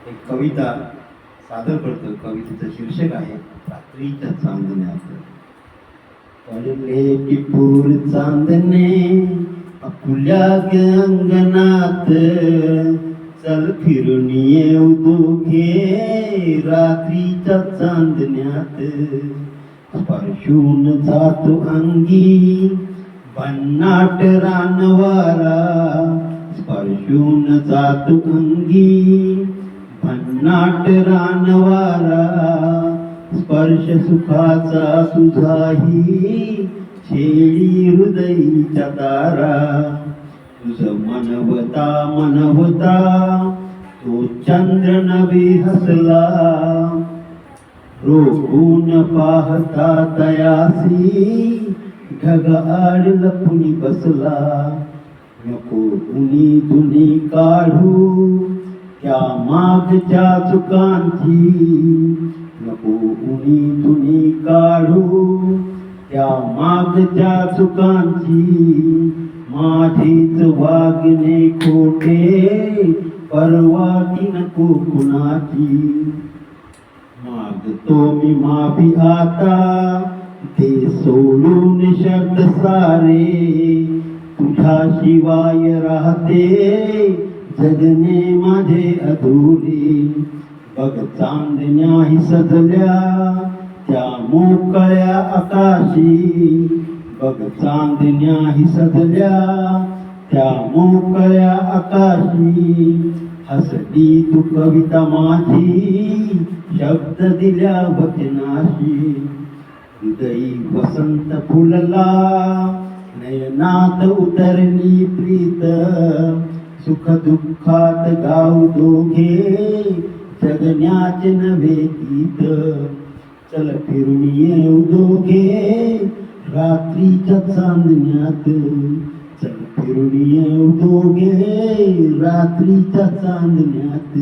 एक कविता सादर करतो. कवितेचं शीर्षक आहे रात्रीच्या चांदण्यात. पडले टिपूर चांदणे आपल्या अंगणात, चल फिरून येऊ दोघे रात्रीच्या चांदण्यात. स्पर्शून जातो अंगी भन्नाट रानवारा, स्पर्शून जातो अंगी भन्नाट रानवारा. स्पर्श सुखाचा सुझाही छेडी हृदयीच्या दारा. तुझ मनवता मनवता तो चंद्र नवी हसला, रोखून पाहता तयासी ढग आड लपुनी बसला. नको उनी दुनी काढू त्या मागच्या चुकांची, नको उनी दुनी काढू त्या मागच्या चुकांची. माझीच वागणे खोटे परवाती नको कुणाची. मागतो मी माफी आता ते सोडून शब्द सारे, तुझ्या शिवाय राहते जगणे माझे अधुरे. बघ चांदण्याही सजल्या त्या मोकळ्या आकाशी, बघ चांदण्याही सजल्या त्या मोकळ्या आकाशी. हसली तू कविता माझी शब्द दिल्या वचनाशी. हृदयी वसंत फुलला नयनात उतरली प्रीत. सुख दुःखात गाऊ दोघे जगण्याचे नवे गीत. चल फिरून येऊ दोघे रात्रीच्या चांदण्यात, चल फिरून येऊ दोघे रात्रीच्या चांदण्यात.